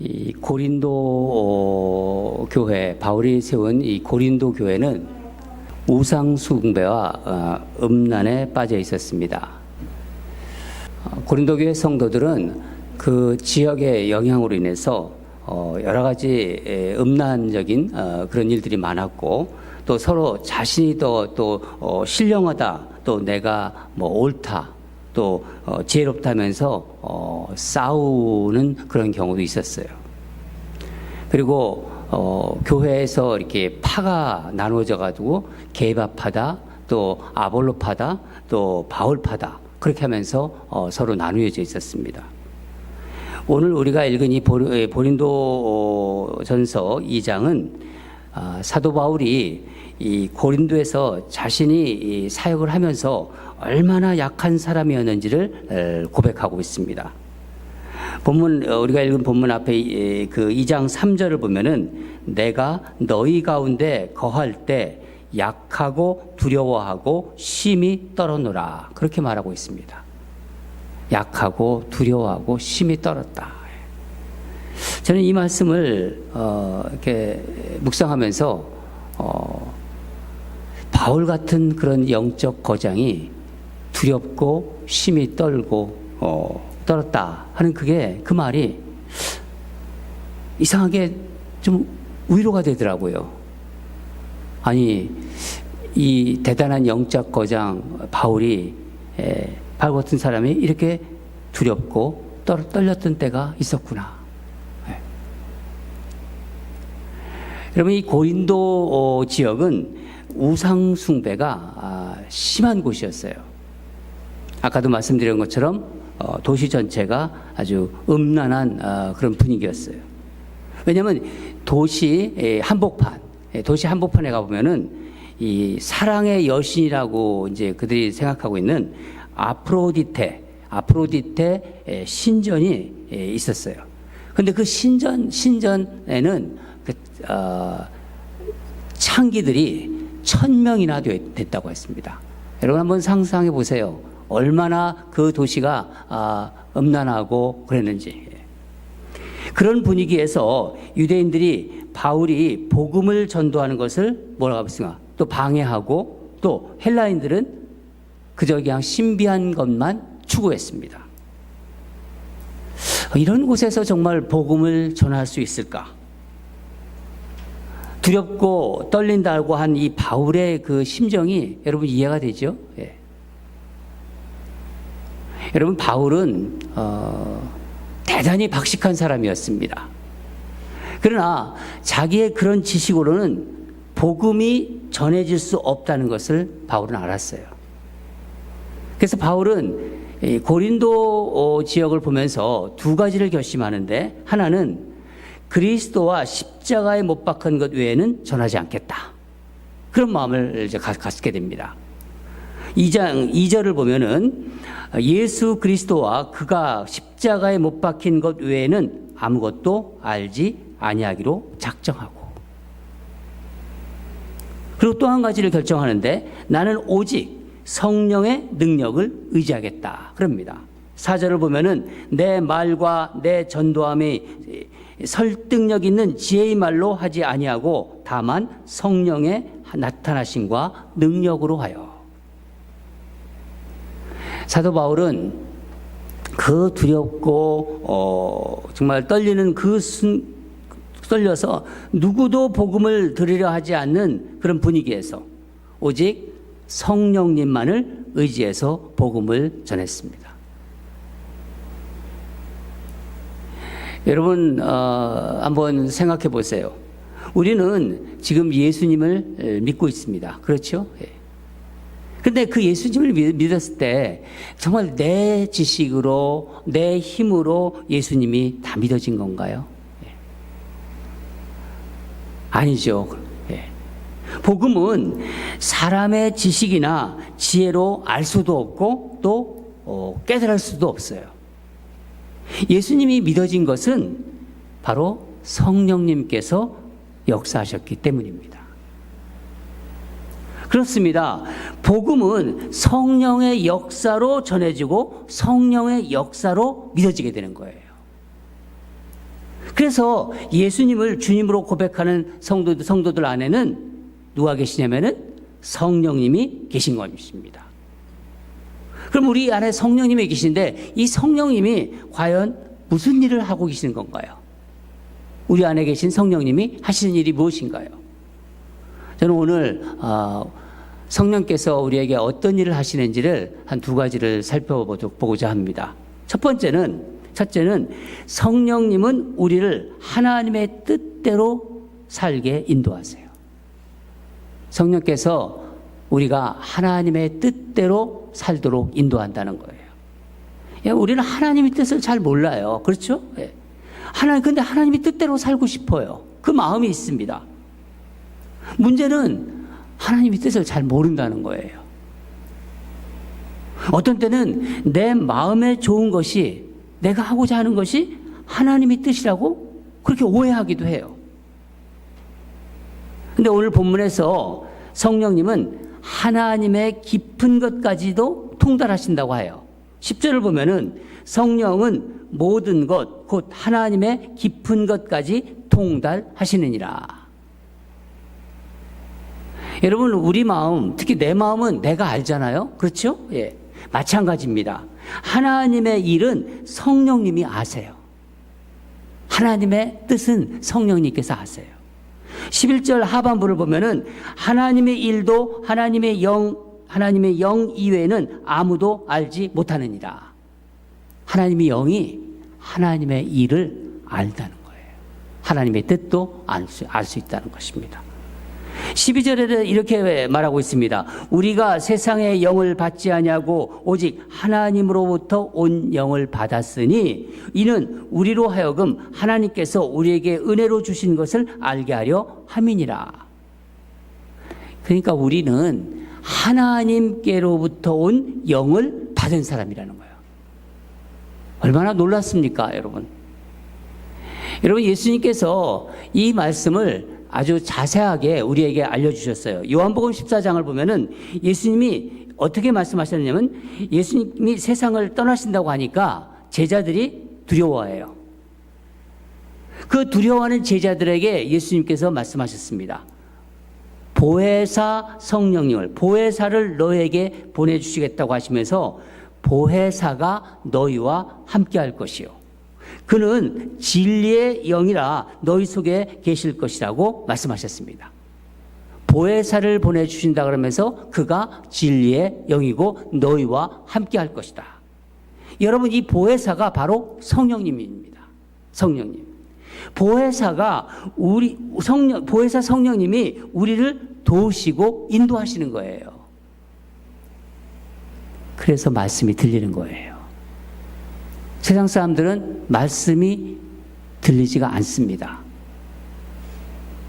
이 고린도 교회, 바울이 세운 이 고린도 교회는 우상 숭배와 음란에 빠져 있었습니다. 고린도 교회 성도들은 그 지역의 영향으로 인해서 여러 가지 음란적인 그런 일들이 많았고, 또 서로 자신이 또 신령하다, 또 내가 뭐 옳다, 또 지혜롭다면서 싸우는 그런 경우도 있었어요. 그리고 교회에서 이렇게 파가 나누어져 가지고 게바파다, 또 아볼로파다, 또 바울파다, 그렇게 하면서 서로 나누어져 있었습니다. 오늘 우리가 읽은 이 고린도전서 2장은 사도 바울이 이 고린도에서 자신이 사역을 하면서 얼마나 약한 사람이었는지를 고백하고 있습니다. 우리가 읽은 본문 앞에 그 2장 3절을 보면은 내가 너희 가운데 거할 때 약하고 두려워하고 심히 떨었노라, 그렇게 말하고 있습니다. 약하고 두려워하고 심히 떨었다. 저는 이 말씀을 이렇게 묵상하면서 바울 같은 그런 영적 거장이 두렵고 심히 떨었다 하는 그 말이 이상하게 좀 위로가 되더라고요. 아니, 이 대단한 영적 거장 바울 같은 사람이 이렇게 두렵고 떨렸던 때가 있었구나. 여러분, 이 고린도 지역은 우상 숭배가 심한 곳이었어요. 아까도 말씀드린 것처럼 도시 전체가 아주 음란한 그런 분위기였어요. 왜냐하면 도시 한복판에 가보면은 이 사랑의 여신이라고 이제 그들이 생각하고 있는 아프로디테 신전이 있었어요. 근데 그 신전에는 창기들이 1000명이나 됐다고 했습니다. 여러분 한번 상상해 보세요. 얼마나 그 도시가 음란하고 그랬는지. 그런 분위기에서 유대인들이 바울이 복음을 전도하는 것을 뭐라고 했습니까? 또 방해하고, 또 헬라인들은 그저 그냥 신비한 것만 추구했습니다. 이런 곳에서 정말 복음을 전할 수 있을까? 두렵고 떨린다고 한 이 바울의 그 심정이 여러분 이해가 되죠? 예. 여러분, 바울은 대단히 박식한 사람이었습니다. 그러나 자기의 그런 지식으로는 복음이 전해질 수 없다는 것을 바울은 알았어요. 그래서 바울은 고린도 지역을 보면서 두 가지를 결심하는데, 하나는 그리스도와 십자가에 못 박힌 것 외에는 전하지 않겠다, 그런 마음을 이제 갖게 됩니다. 2장 2절을 보면은 예수 그리스도와 그가 십자가에 못 박힌 것 외에는 아무것도 알지 아니하기로 작정하고, 그리고 또 한 가지를 결정하는데 나는 오직 성령의 능력을 의지하겠다, 그럽니다. 4절을 보면은 내 말과 내 전도함이 설득력 있는 지혜의 말로 하지 아니하고 다만 성령의 나타나심과 능력으로 하여. 사도 바울은 그 두렵고 정말 떨리는 떨려서 누구도 복음을 들으려 하지 않는 그런 분위기에서 오직 성령님만을 의지해서 복음을 전했습니다. 여러분 한번 생각해 보세요. 우리는 지금 예수님을 믿고 있습니다. 그렇죠? 근데 그 예수님을 믿었을 때 정말 내 지식으로, 내 힘으로 예수님이 다 믿어진 건가요? 아니죠. 복음은 사람의 지식이나 지혜로 알 수도 없고 또 깨달을 수도 없어요. 예수님이 믿어진 것은 바로 성령님께서 역사하셨기 때문입니다. 그렇습니다. 복음은 성령의 역사로 전해지고 성령의 역사로 믿어지게 되는 거예요. 그래서 예수님을 주님으로 고백하는 성도들 안에는 누가 계시냐면은 성령님이 계신 것입니다. 그럼 우리 안에 성령님이 계신데 이 성령님이 과연 무슨 일을 하고 계시는 건가요? 우리 안에 계신 성령님이 하시는 일이 무엇인가요? 저는 오늘 성령께서 우리에게 어떤 일을 하시는지를 한 두 가지를 살펴보고자 합니다. 첫째는 성령님은 우리를 하나님의 뜻대로 살게 인도하세요. 성령께서 우리가 하나님의 뜻대로 살도록 인도한다는 거예요. 우리는 하나님의 뜻을 잘 몰라요. 그렇죠? 근데 하나님의 뜻대로 살고 싶어요. 그 마음이 있습니다. 문제는 하나님의 뜻을 잘 모른다는 거예요. 어떤 때는 내 마음에 좋은 것이, 내가 하고자 하는 것이 하나님의 뜻이라고 그렇게 오해하기도 해요. 근데 오늘 본문에서 성령님은 하나님의 깊은 것까지도 통달하신다고 해요. 10절을 보면은 성령은 모든 것, 곧 하나님의 깊은 것까지 통달하시느니라. 여러분, 우리 마음, 특히 내 마음은 내가 알잖아요. 그렇죠? 예. 마찬가지입니다. 하나님의 일은 성령님이 아세요. 하나님의 뜻은 성령님께서 아세요. 11절 하반부를 보면은 하나님의 일도 하나님의 영 이외에는 아무도 알지 못하느니라. 하나님의 영이 하나님의 일을 안다는 거예요. 하나님의 뜻도 알 수 있다는 것입니다. 12절에 이렇게 말하고 있습니다. 우리가 세상의 영을 받지 아니하고 오직 하나님으로부터 온 영을 받았으니 이는 우리로 하여금 하나님께서 우리에게 은혜로 주신 것을 알게 하려 함이니라. 그러니까 우리는 하나님께로부터 온 영을 받은 사람이라는 거예요. 얼마나 놀랐습니까, 여러분? 여러분, 예수님께서 이 말씀을 아주 자세하게 우리에게 알려주셨어요. 요한복음 14장을 보면은 예수님이 어떻게 말씀하셨냐면 예수님이 세상을 떠나신다고 하니까 제자들이 두려워해요. 그 두려워하는 제자들에게 예수님께서 말씀하셨습니다. 보혜사 성령님을, 보혜사를 너에게 보내주시겠다고 하시면서 보혜사가 너희와 함께 할 것이요. 그는 진리의 영이라 너희 속에 계실 것이라고 말씀하셨습니다. 보혜사를 보내주신다 그러면서 그가 진리의 영이고 너희와 함께 할 것이다. 여러분, 이 보혜사가 바로 성령님입니다. 성령님. 보혜사 성령님이 우리를 도우시고 인도하시는 거예요. 그래서 말씀이 들리는 거예요. 세상 사람들은 말씀이 들리지가 않습니다.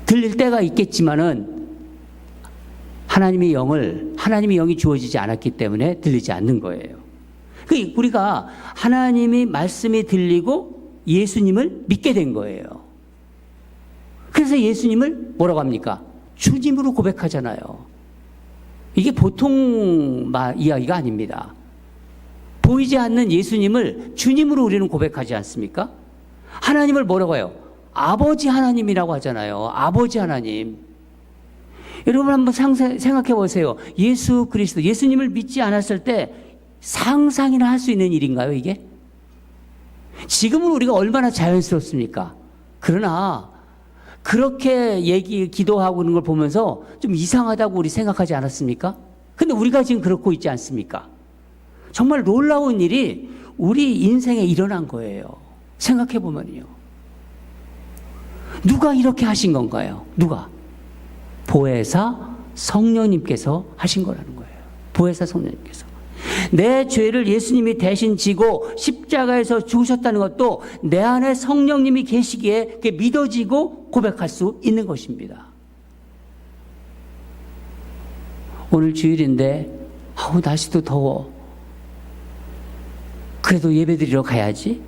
들릴 때가 있겠지만은 하나님의 영이 주어지지 않았기 때문에 들리지 않는 거예요. 우리가 하나님의 말씀이 들리고 예수님을 믿게 된 거예요. 그래서 예수님을 뭐라고 합니까? 주님으로 고백하잖아요. 이게 보통 이야기가 아닙니다. 보이지 않는 예수님을 주님으로 우리는 고백하지 않습니까? 하나님을 뭐라고 해요? 아버지 하나님이라고 하잖아요. 아버지 하나님. 여러분 한번 생각해 보세요. 예수 그리스도, 예수님을 믿지 않았을 때 상상이나 할 수 있는 일인가요, 이게? 지금은 우리가 얼마나 자연스럽습니까? 그러나 그렇게 기도하고 있는 걸 보면서 좀 이상하다고 우리 생각하지 않았습니까? 근데 우리가 지금 그렇고 있지 않습니까? 정말 놀라운 일이 우리 인생에 일어난 거예요. 생각해 보면요. 누가 이렇게 하신 건가요? 누가? 보혜사 성령님께서 하신 거라는 거예요. 보혜사 성령님께서. 내 죄를 예수님이 대신 지고 십자가에서 죽으셨다는 것도 내 안에 성령님이 계시기에 그게 믿어지고 고백할 수 있는 것입니다. 오늘 주일인데 날씨도 더워. 그래도 예배드리러 가야지.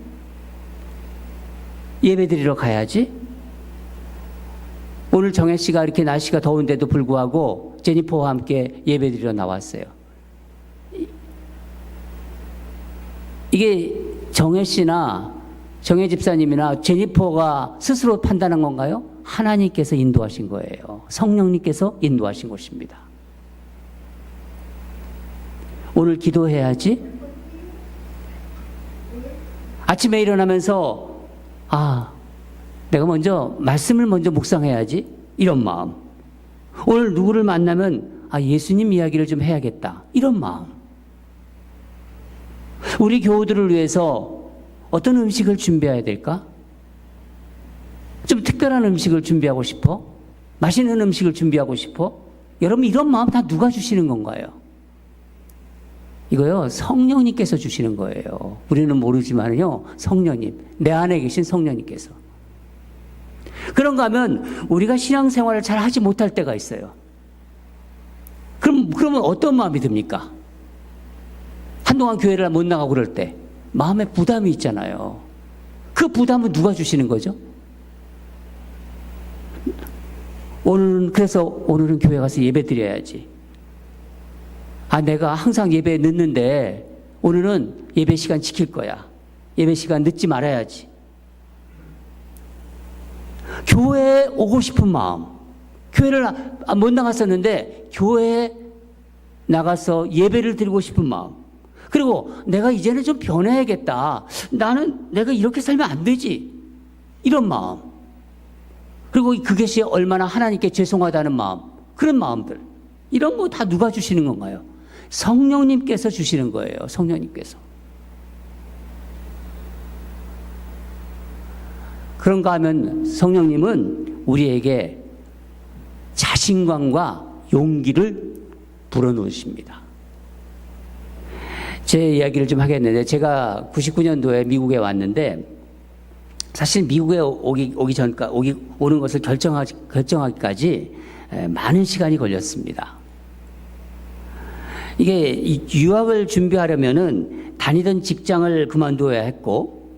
예배드리러 가야지. 오늘 정혜 씨가 이렇게 날씨가 더운데도 불구하고 제니퍼와 함께 예배드리러 나왔어요. 이게 정혜 씨나 정혜 집사님이나 제니퍼가 스스로 판단한 건가요? 하나님께서 인도하신 거예요. 성령님께서 인도하신 것입니다. 오늘 기도해야지. 아침에 일어나면서 내가 먼저 말씀을 먼저 묵상해야지. 이런 마음. 오늘 누구를 만나면 예수님 이야기를 좀 해야겠다. 이런 마음. 우리 교우들을 위해서 어떤 음식을 준비해야 될까? 좀 특별한 음식을 준비하고 싶어? 맛있는 음식을 준비하고 싶어? 여러분, 이런 마음 다 누가 주시는 건가요? 이거요, 성령님께서 주시는 거예요. 우리는 모르지만요, 성령님, 내 안에 계신 성령님께서. 그런가 하면 우리가 신앙생활을 잘 하지 못할 때가 있어요. 그러면 어떤 마음이 듭니까? 한동안 교회를 못 나가고 그럴 때 마음에 부담이 있잖아요. 그 부담은 누가 주시는 거죠? 오늘은 교회 가서 예배 드려야지. 내가 항상 예배에 늦는데 오늘은 예배 시간 지킬 거야. 예배 시간 늦지 말아야지. 교회에 오고 싶은 마음. 교회를 못 나갔었는데 교회에 나가서 예배를 드리고 싶은 마음. 그리고 내가 이제는 좀 변해야겠다. 내가 이렇게 살면 안 되지. 이런 마음. 그리고 그것이 얼마나 하나님께 죄송하다는 마음. 그런 마음들. 이런 거 다 누가 주시는 건가요? 성령님께서 주시는 거예요. 성령님께서. 그런가 하면 성령님은 우리에게 자신감과 용기를 불어넣으십니다. 제 이야기를 좀 하겠는데, 제가 99년도에 미국에 왔는데, 사실 미국에 오는 것을 결정하기까지 많은 시간이 걸렸습니다. 이게 유학을 준비하려면은 다니던 직장을 그만둬야 했고,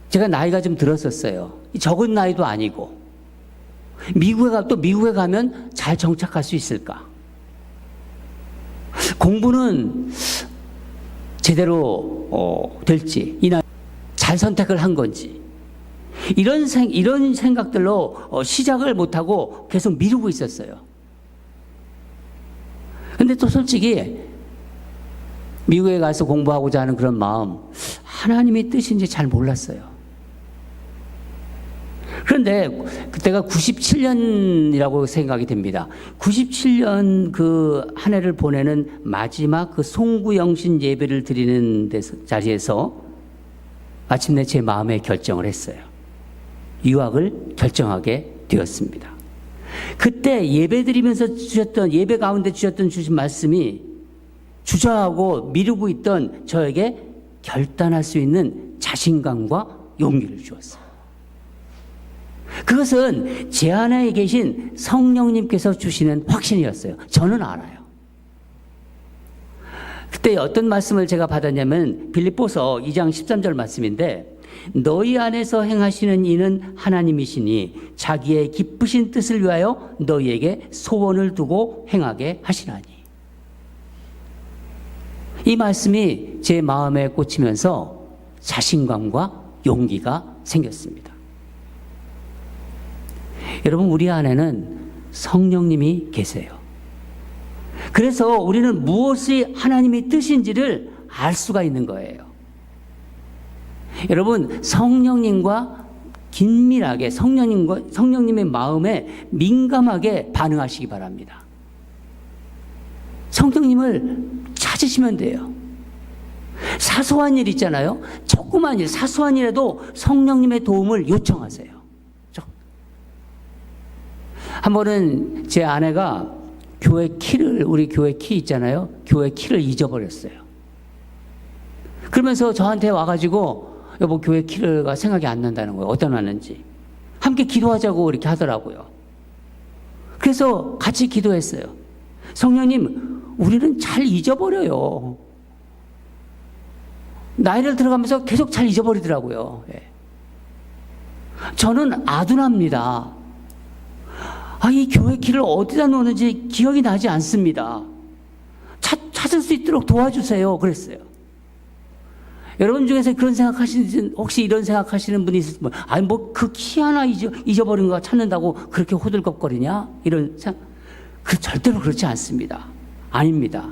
제가 나이가 좀 들었었어요. 적은 나이도 아니고, 미국에 가면 잘 정착할 수 있을까? 공부는 제대로 될지, 잘 선택을 한 건지, 이런 생각들로 시작을 못하고 계속 미루고 있었어요. 근데 또 솔직히 미국에 가서 공부하고자 하는 그런 마음, 하나님의 뜻인지 잘 몰랐어요. 그런데 그때가 97년이라고 생각이 됩니다. 97년 그 한 해를 보내는 마지막 그 송구영신 예배를 드리는 자리에서 마침내 제 마음에 결정을 했어요. 유학을 결정하게 되었습니다. 그때 예배 드리면서 예배 가운데 주신 말씀이 주저하고 미루고 있던 저에게 결단할 수 있는 자신감과 용기를 주었어요. 그것은 제 안에 계신 성령님께서 주시는 확신이었어요. 저는 알아요. 그때 어떤 말씀을 제가 받았냐면 빌립보서 2장 13절 말씀인데, 너희 안에서 행하시는 이는 하나님이시니 자기의 기쁘신 뜻을 위하여 너희에게 소원을 두고 행하게 하시나니. 이 말씀이 제 마음에 꽂히면서 자신감과 용기가 생겼습니다. 여러분, 우리 안에는 성령님이 계세요. 그래서 우리는 무엇이 하나님의 뜻인지를 알 수가 있는 거예요. 여러분, 성령님과 긴밀하게, 성령님의 마음에 민감하게 반응하시기 바랍니다. 성령님을 찾으시면 돼요. 사소한 일 있잖아요. 조그만 일, 사소한 일에도 성령님의 도움을 요청하세요. 한 번은 제 아내가 우리 교회 키 있잖아요. 교회 키를 잊어버렸어요. 그러면서 저한테 와가지고, 여보, 교회 키가 생각이 안 난다는 거예요. 어디다 놨는지. 함께 기도하자고 이렇게 하더라고요. 그래서 같이 기도했어요. 성령님, 우리는 잘 잊어버려요. 나이를 들어가면서 계속 잘 잊어버리더라고요. 저는 아둔합니다. 이 교회 키를 어디다 놓는지 기억이 나지 않습니다. 찾을 수 있도록 도와주세요. 그랬어요. 여러분 중에서 그런 생각하시는, 혹시 이런 생각하시는 분이 있으면, 아니, 뭐, 그 키 하나 잊어버린 거 찾는다고 그렇게 호들갑거리냐? 이런 생각. 절대로 그렇지 않습니다. 아닙니다.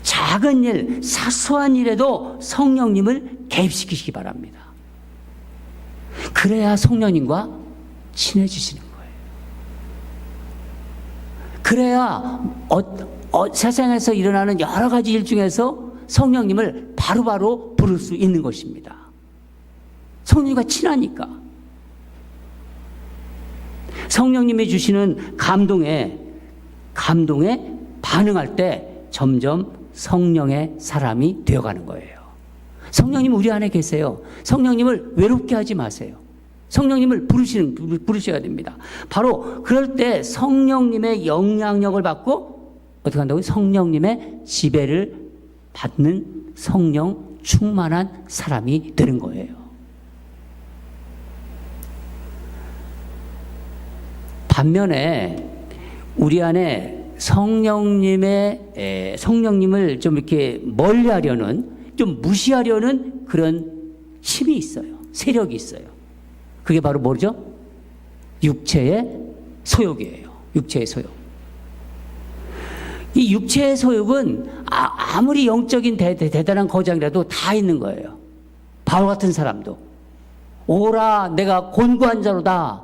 작은 일, 사소한 일에도 성령님을 개입시키시기 바랍니다. 그래야 성령님과 친해지시는 거예요. 그래야 세상에서 일어나는 여러 가지 일 중에서 성령님을 바로바로 부를 수 있는 것입니다. 성령님과 친하니까. 성령님이 주시는 감동에 반응할 때 점점 성령의 사람이 되어가는 거예요. 성령님 우리 안에 계세요. 성령님을 외롭게 하지 마세요. 성령님을 부르셔야 됩니다. 바로 그럴 때 성령님의 영향력을 받고 어떻게 한다고요? 성령님의 지배를 받는 성령 충만한 사람이 되는 거예요. 반면에 우리 안에 성령님을 좀 이렇게 멀리하려는, 좀 무시하려는 그런 힘이 있어요. 세력이 있어요. 그게 바로 뭐죠? 육체의 소욕이에요. 육체의 소욕. 이 육체의 소욕은 아무리 영적인 대단한 거장이라도 다 있는 거예요. 바울 같은 사람도 오라 내가 곤고한 자로다.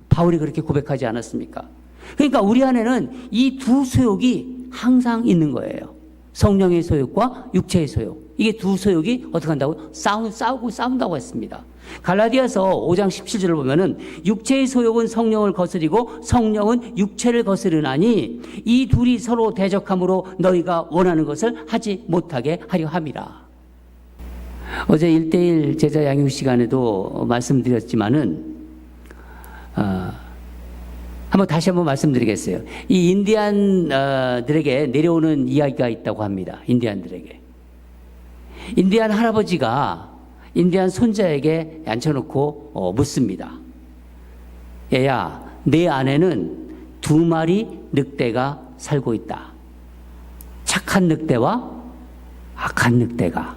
바울이 그렇게 고백하지 않았습니까? 그러니까 우리 안에는 이 두 소욕이 항상 있는 거예요. 성령의 소욕과 육체의 소욕. 이게 두 소욕이 어떻게 한다고요? 싸운다고 했습니다. 갈라디아서 5장 17절을 보면은 육체의 소욕은 성령을 거스리고 성령은 육체를 거스르나니 이 둘이 서로 대적함으로 너희가 원하는 것을 하지 못하게 하려 함이라. 어제 1:1 제자 양육 시간에도 말씀드렸지만은 다시 한번 말씀드리겠어요. 이 인디안들에게 내려오는 이야기가 있다고 합니다. 인디안들에게. 인디안 할아버지가 인디안 손자에게 앉혀놓고 묻습니다. 얘야, 내 안에는 2마리 늑대가 살고 있다. 착한 늑대와 악한 늑대가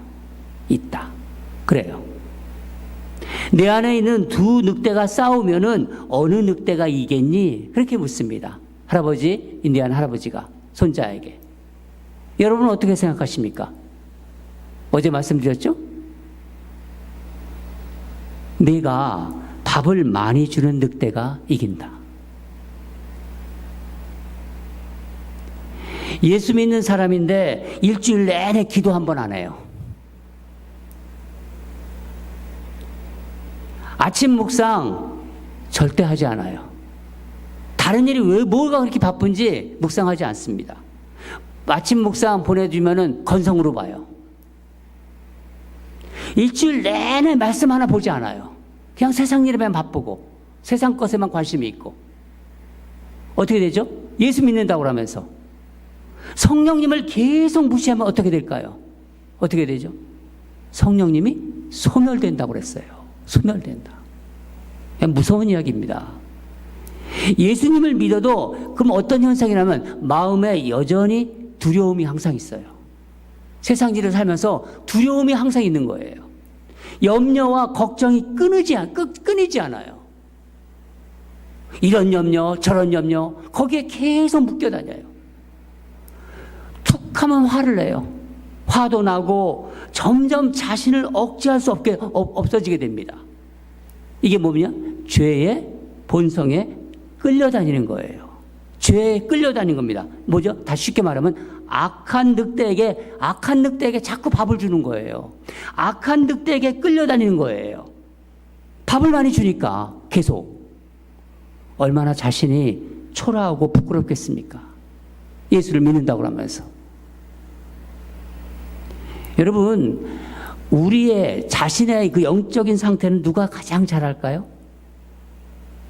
있다. 그래요. 내 안에 있는 두 늑대가 싸우면은 어느 늑대가 이겠니? 그렇게 묻습니다. 인디안 할아버지가 손자에게. 여러분은 어떻게 생각하십니까? 어제 말씀드렸죠? 내가 밥을 많이 주는 늑대가 이긴다. 예수 믿는 사람인데 일주일 내내 기도 한 번 안 해요. 아침 묵상 절대 하지 않아요. 다른 일이 뭐가 그렇게 바쁜지 묵상하지 않습니다. 아침 묵상 보내주면은 건성으로 봐요. 일주일 내내 말씀 하나 보지 않아요. 그냥 세상 일에만 바쁘고 세상 것에만 관심이 있고. 어떻게 되죠? 예수 믿는다고 그러면서 성령님을 계속 무시하면 어떻게 될까요? 어떻게 되죠? 성령님이 소멸된다고 그랬어요. 소멸된다. 무서운 이야기입니다. 예수님을 믿어도 그럼 어떤 현상이냐면 마음에 여전히 두려움이 항상 있어요. 세상 일을 살면서 두려움이 항상 있는 거예요. 염려와 걱정이 끊이지 않아요. 이런 염려, 저런 염려, 거기에 계속 묶여 다녀요. 툭 하면 화를 내요. 화도 나고 점점 자신을 억제할 수 없어지게 됩니다. 이게 뭐냐? 죄의 본성에 끌려다니는 거예요. 죄에 끌려다니는 겁니다. 뭐죠? 다시 쉽게 말하면 악한 늑대에게 자꾸 밥을 주는 거예요. 악한 늑대에게 끌려다니는 거예요. 밥을 많이 주니까 계속. 얼마나 자신이 초라하고 부끄럽겠습니까? 예수를 믿는다고 하면서. 여러분, 우리의 자신의 그 영적인 상태는 누가 가장 잘 알까요?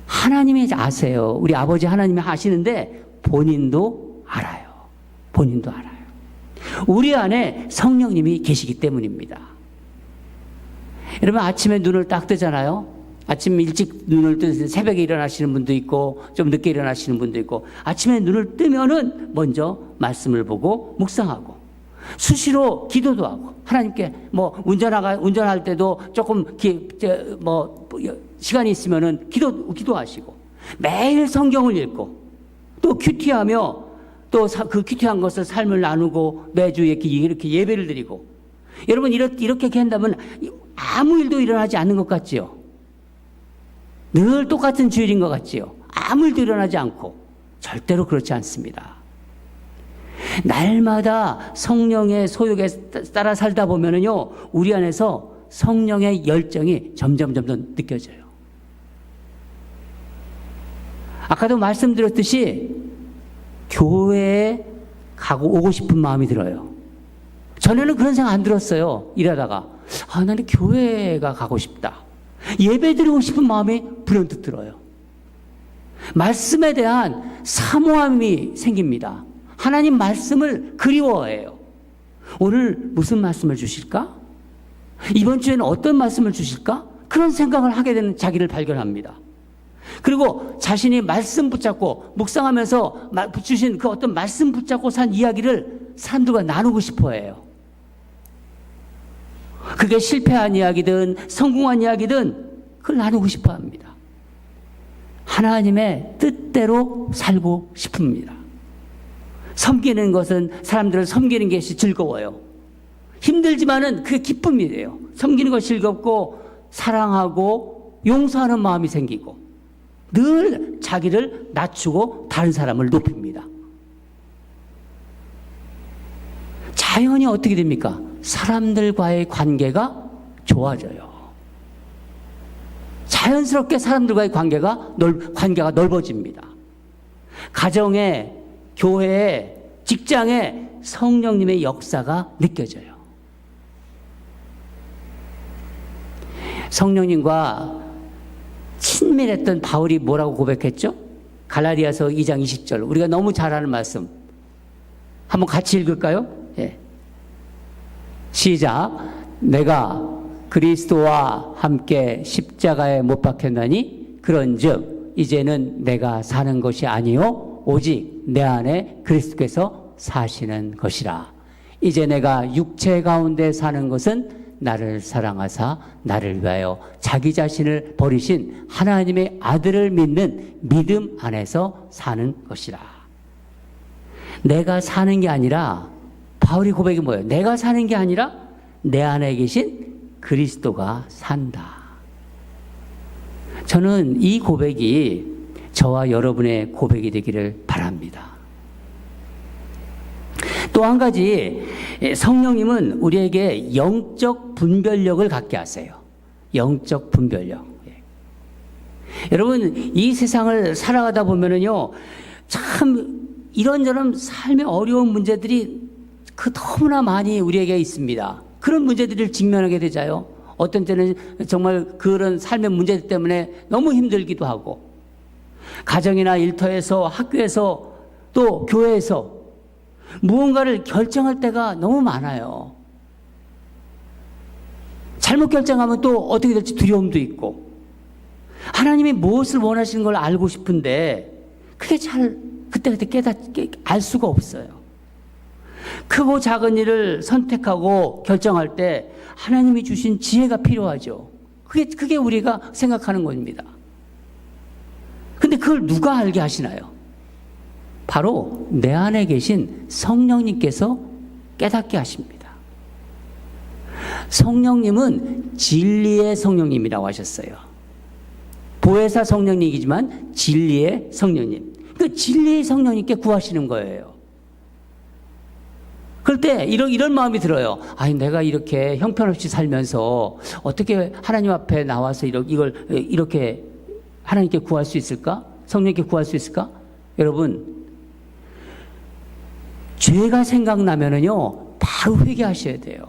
하나님이 아세요. 우리 아버지 하나님이 아시는데 본인도 알아요. 본인도 알아요. 우리 안에 성령님이 계시기 때문입니다. 여러분, 아침에 눈을 딱 뜨잖아요. 아침 일찍 눈을 뜨는 새벽에 일어나시는 분도 있고 좀 늦게 일어나시는 분도 있고 아침에 눈을 뜨면은 먼저 말씀을 보고 묵상하고 수시로 기도도 하고 하나님께 뭐 운전할 때도 조금 시간이 있으면은 기도하시고 매일 성경을 읽고 또 큐티하며 또 그 큐티한 것을 삶을 나누고 매주 이렇게 예배를 드리고 여러분 이렇게 한다면 아무 일도 일어나지 않는 것 같지요? 늘 똑같은 주일인 것 같지요? 아무 일도 일어나지 않고 절대로 그렇지 않습니다. 날마다 성령의 소욕에 따라 살다 보면은요, 우리 안에서 성령의 열정이 점점 느껴져요. 아까도 말씀드렸듯이 교회에 오고 싶은 마음이 들어요. 전에는 그런 생각 안 들었어요. 일하다가 나는 교회가 가고 싶다. 예배 드리고 싶은 마음이 불현듯 들어요. 말씀에 대한 사모함이 생깁니다. 하나님 말씀을 그리워해요. 오늘 무슨 말씀을 주실까? 이번 주에는 어떤 말씀을 주실까? 그런 생각을 하게 되는 자기를 발견합니다. 그리고 자신이 말씀 붙잡고 묵상하면서 주신 그 어떤 말씀 붙잡고 산 이야기를 사람들과 나누고 싶어 해요. 그게 실패한 이야기든 성공한 이야기든 그걸 나누고 싶어 합니다. 하나님의 뜻대로 살고 싶습니다. 섬기는 것은 사람들을 섬기는 것이 즐거워요. 힘들지만은 그게 기쁨이에요. 섬기는 것이 즐겁고 사랑하고 용서하는 마음이 생기고 늘 자기를 낮추고 다른 사람을 높입니다. 자연히 어떻게 됩니까? 사람들과의 관계가 좋아져요. 자연스럽게 사람들과의 관계가 넓어집니다. 가정에, 교회에, 직장에 성령님의 역사가 느껴져요. 성령님과 친밀했던 바울이 뭐라고 고백했죠? 갈라디아서 2장 20절. 우리가 너무 잘 아는 말씀. 한번 같이 읽을까요? 예. 시작. 내가 그리스도와 함께 십자가에 못 박혔나니 그런즉 이제는 내가 사는 것이 아니요 오직 내 안에 그리스도께서 사시는 것이라. 이제 내가 육체 가운데 사는 것은 나를 사랑하사 나를 위하여 자기 자신을 버리신 하나님의 아들을 믿는 믿음 안에서 사는 것이라. 내가 사는 게 아니라, 바울이 고백이 뭐예요? 내가 사는 게 아니라 내 안에 계신 그리스도가 산다. 저는 이 고백이 저와 여러분의 고백이 되기를 바랍니다. 또 한 가지, 성령님은 우리에게 영적 분별력을 갖게 하세요. 영적 분별력. 여러분, 이 세상을 살아가다 보면은요, 참 이런저런 삶의 어려운 문제들이 너무나 많이 우리에게 있습니다. 그런 문제들을 직면하게 되자요. 어떤 때는 정말 그런 삶의 문제 때문에 너무 힘들기도 하고, 가정이나 일터에서, 학교에서, 또 교회에서 무언가를 결정할 때가 너무 많아요. 잘못 결정하면 또 어떻게 될지 두려움도 있고, 하나님이 무엇을 원하시는 걸 알고 싶은데 그게 그때 알 수가 없어요. 크고 작은 일을 선택하고 결정할 때 하나님이 주신 지혜가 필요하죠. 그게 우리가 생각하는 겁니다. 근데 그걸 누가 알게 하시나요? 바로 내 안에 계신 성령님께서 깨닫게 하십니다. 성령님은 진리의 성령님이라고 하셨어요. 보혜사 성령님이지만 진리의 성령님. 그 진리의 성령님께 구하시는 거예요. 그럴 때 이런 마음이 들어요. 내가 이렇게 형편없이 살면서 어떻게 하나님 앞에 나와서 이걸 이렇게 하나님께 구할 수 있을까? 성령님께 구할 수 있을까? 여러분, 죄가 생각나면은요, 바로 회개하셔야 돼요.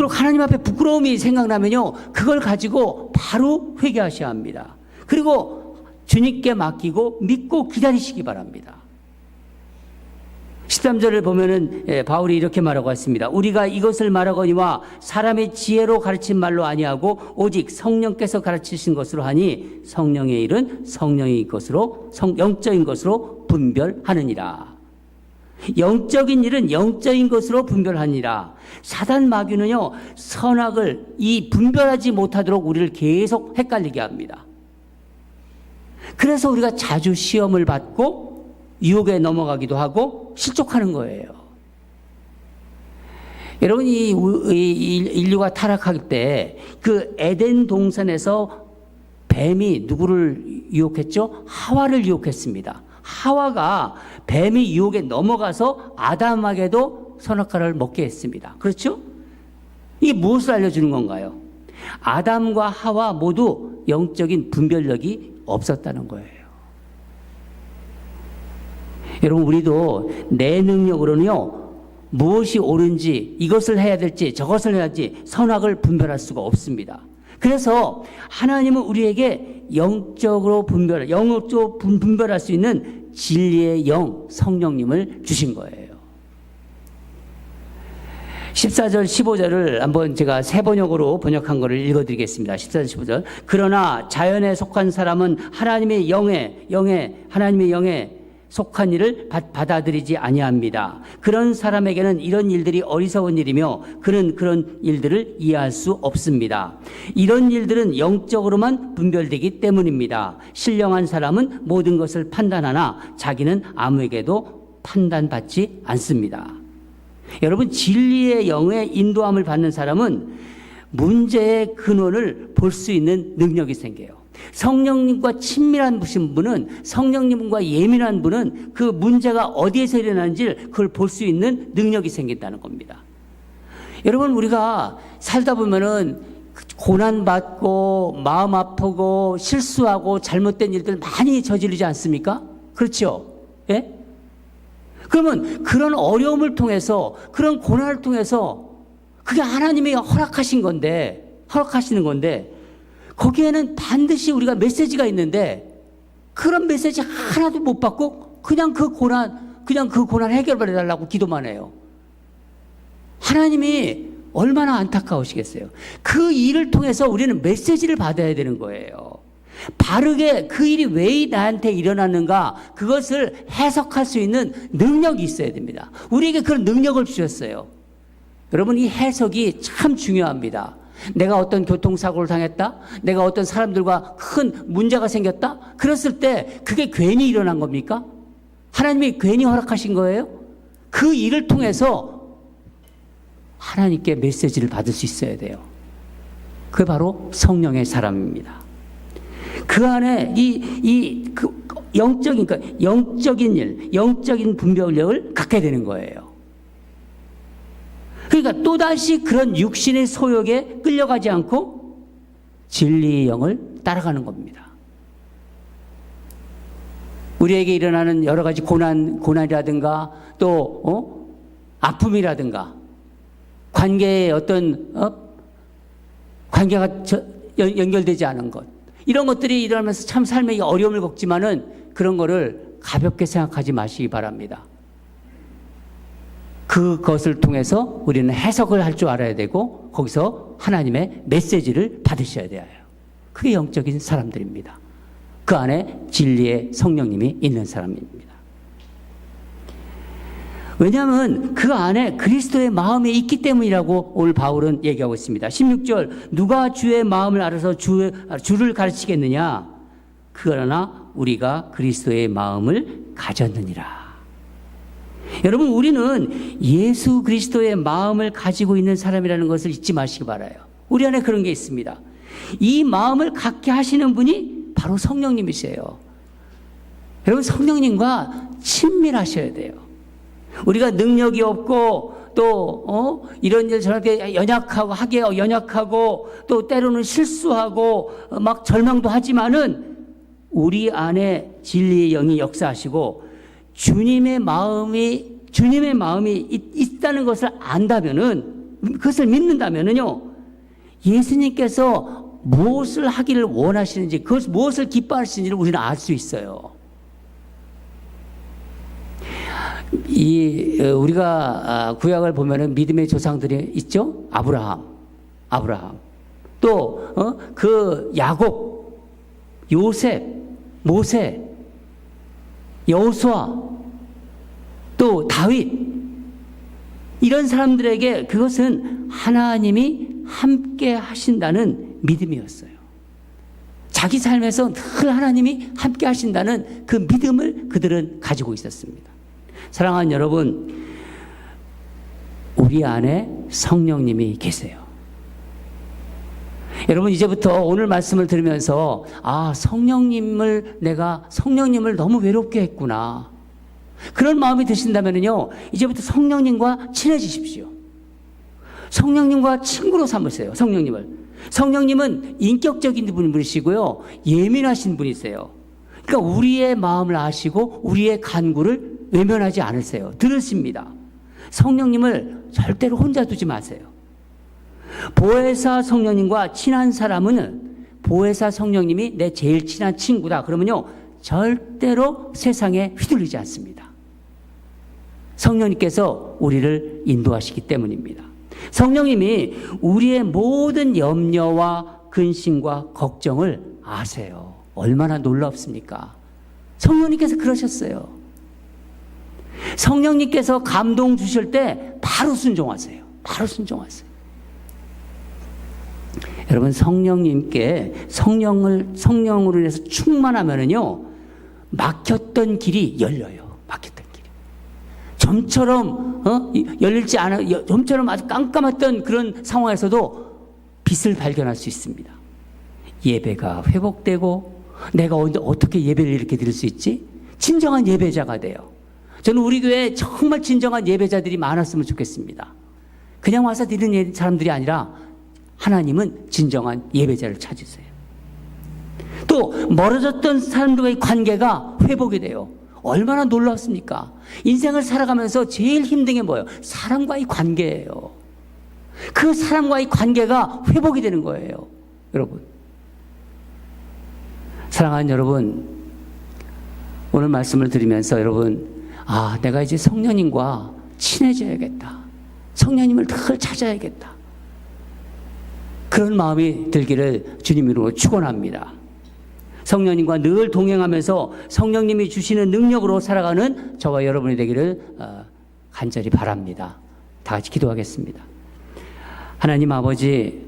하나님 앞에 부끄러움이 생각나면요, 그걸 가지고 바로 회개하셔야 합니다. 그리고 주님께 맡기고 믿고 기다리시기 바랍니다. 13절을 보면은 바울이 이렇게 말하고 있습니다. 우리가 이것을 말하거니와 사람의 지혜로 가르친 말로 아니하고 오직 성령께서 가르치신 것으로 하니 성령의 일은 성령의 것으로 영적인 것으로 분별하느니라. 영적인 일은 영적인 것으로 분별하니라. 사단 마귀는요, 선악을 이 분별하지 못하도록 우리를 계속 헷갈리게 합니다. 그래서 우리가 자주 시험을 받고 유혹에 넘어가기도 하고 실족하는 거예요. 여러분, 이 인류가 타락할 때 그 에덴 동산에서 뱀이 누구를 유혹했죠? 하와를 유혹했습니다. 하와가 뱀이 유혹에 넘어가서 아담에게도 선악과를 먹게 했습니다. 그렇죠? 이게 무엇을 알려주는 건가요? 아담과 하와 모두 영적인 분별력이 없었다는 거예요. 여러분, 우리도 내 능력으로는요, 무엇이 옳은지, 이것을 해야 될지 저것을 해야 할지 선악을 분별할 수가 없습니다. 그래서 하나님은 우리에게 영적으로 분별할 수 있는 진리의 영, 성령님을 주신 거예요. 14절, 15절을 한번 제가 새 번역으로 번역한 거를 읽어드리겠습니다. 14절, 15절. 그러나 자연에 속한 사람은 하나님의 영에 속한 일을 받아들이지 아니합니다. 그런 사람에게는 이런 일들이 어리석은 일이며 그는 그런 일들을 이해할 수 없습니다. 이런 일들은 영적으로만 분별되기 때문입니다. 신령한 사람은 모든 것을 판단하나 자기는 아무에게도 판단받지 않습니다. 여러분, 진리의 영의 인도함을 받는 사람은 문제의 근원을 볼 수 있는 능력이 생겨요. 성령님과 친밀한 분은, 성령님과 예민한 분은 그 문제가 어디에서 일어나는지 그걸 볼 수 있는 능력이 생긴다는 겁니다. 여러분, 우리가 살다 보면은 고난받고 마음 아프고 실수하고 잘못된 일들 많이 저지르지 않습니까? 그렇죠? 예? 그러면 그런 어려움을 통해서, 그런 고난을 통해서 그게 하나님이 허락하시는 건데 거기에는 반드시 우리가 메시지가 있는데 그런 메시지 하나도 못 받고 그냥 그 고난 해결해 달라고 기도만 해요. 하나님이 얼마나 안타까우시겠어요. 그 일을 통해서 우리는 메시지를 받아야 되는 거예요. 바르게 그 일이 왜 나한테 일어났는가, 그것을 해석할 수 있는 능력이 있어야 됩니다. 우리에게 그런 능력을 주셨어요. 여러분, 이 해석이 참 중요합니다. 내가 어떤 교통사고를 당했다, 내가 어떤 사람들과 큰 문제가 생겼다, 그랬을 때 그게 괜히 일어난 겁니까? 하나님이 괜히 허락하신 거예요? 그 일을 통해서 하나님께 메시지를 받을 수 있어야 돼요. 그게 바로 성령의 사람입니다. 그 안에 영적인 일, 영적인 분별력을 갖게 되는 거예요. 그러니까 또다시 그런 육신의 소욕에 끌려가지 않고 진리의 영을 따라가는 겁니다. 우리에게 일어나는 여러 가지 고난이라든가 또 아픔이라든가 관계의 어떤 관계가 연결되지 않은 것, 이런 것들이 일어나면서 참 삶의 어려움을 겪지만은 그런 거를 가볍게 생각하지 마시기 바랍니다. 그것을 통해서 우리는 해석을 할 줄 알아야 되고 거기서 하나님의 메시지를 받으셔야 돼요. 그게 영적인 사람들입니다. 그 안에 진리의 성령님이 있는 사람입니다. 왜냐하면 그 안에 그리스도의 마음이 있기 때문이라고 오늘 바울은 얘기하고 있습니다. 16절, 누가 주의 마음을 알아서 주를 가르치겠느냐? 그러나 우리가 그리스도의 마음을 가졌느니라. 여러분, 우리는 예수 그리스도의 마음을 가지고 있는 사람이라는 것을 잊지 마시기 바라요. 우리 안에 그런 게 있습니다. 이 마음을 갖게 하시는 분이 바로 성령님이세요. 여러분, 성령님과 친밀하셔야 돼요. 우리가 능력이 없고 또 이런 일 저렇게 연약하고 또 때로는 실수하고 막 절망도 하지만은 우리 안에 진리의 영이 역사하시고 주님의 마음이 있다는 것을 안다면은, 그것을 믿는다면은요, 예수님께서 무엇을 하기를 원하시는지, 그것을 무엇을 기뻐하시는지를 우리는 알 수 있어요. 우리가 구약을 보면은 믿음의 조상들이 있죠? 아브라함. 또 그 야곱, 요셉, 모세, 여호수아, 또 다윗, 이런 사람들에게 그것은 하나님이 함께 하신다는 믿음이었어요. 자기 삶에서 늘 하나님이 함께 하신다는 그 믿음을 그들은 가지고 있었습니다. 사랑하는 여러분, 우리 안에 성령님이 계세요. 여러분, 이제부터 오늘 말씀을 들으면서 내가 성령님을 너무 외롭게 했구나, 그런 마음이 드신다면요, 이제부터 성령님과 친해지십시오. 성령님과 친구로 삼으세요. 성령님은 인격적인 분이시고요, 예민하신 분이세요. 그러니까 우리의 마음을 아시고 우리의 간구를 외면하지 않으세요. 들으십니다. 성령님을 절대로 혼자 두지 마세요. 보혜사 성령님과 친한 사람은 보혜사 성령님이 내 제일 친한 친구다 그러면요, 절대로 세상에 휘둘리지 않습니다. 성령님께서 우리를 인도하시기 때문입니다. 성령님이 우리의 모든 염려와 근심과 걱정을 아세요. 얼마나 놀랍습니까? 성령님께서 그러셨어요. 성령님께서 감동 주실 때 바로 순종하세요. 여러분, 성령님께 성령으로 인해서 충만하면은요, 막혔던 길이 열려요. 점처럼 열릴지 않아, 점처럼 아주 깜깜했던 그런 상황에서도 빛을 발견할 수 있습니다. 예배가 회복되고, 내가 어떻게 예배를 이렇게 드릴 수 있지? 진정한 예배자가 돼요. 저는 우리 교회에 정말 진정한 예배자들이 많았으면 좋겠습니다. 그냥 와서 드리는 사람들이 아니라 하나님은 진정한 예배자를 찾으세요. 또 멀어졌던 사람들과의 관계가 회복이 돼요. 얼마나 놀랍습니까? 인생을 살아가면서 제일 힘든 게 뭐예요? 사람과의 관계예요. 그 사람과의 관계가 회복이 되는 거예요. 여러분, 사랑하는 여러분, 오늘 말씀을 드리면서 여러분, 내가 이제 성령님과 친해져야겠다, 성령님을 늘 찾아야겠다, 그런 마음이 들기를 주님으로 축원합니다. 성령님과 늘 동행하면서 성령님이 주시는 능력으로 살아가는 저와 여러분이 되기를 간절히 바랍니다. 다 같이 기도하겠습니다. 하나님 아버지,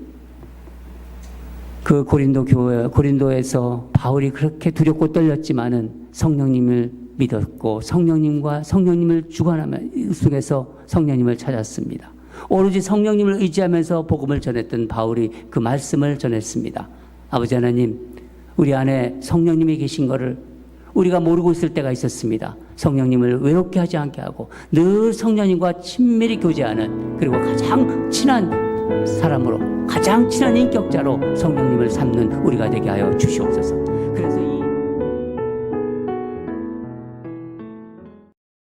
그 고린도에서 바울이 그렇게 두렵고 떨렸지만은 성령님을 믿었고 성령님을 주관하며 속에서 성령님을 찾았습니다. 오로지 성령님을 의지하면서 복음을 전했던 바울이 그 말씀을 전했습니다. 아버지 하나님, 우리 안에 성령님이 계신 것을 우리가 모르고 있을 때가 있었습니다. 성령님을 외롭게 하지 않게 하고 늘 성령님과 친밀히 교제하는, 그리고 가장 친한 사람으로, 가장 친한 인격자로 성령님을 삼는 우리가 되게 하여 주시옵소서. 그래서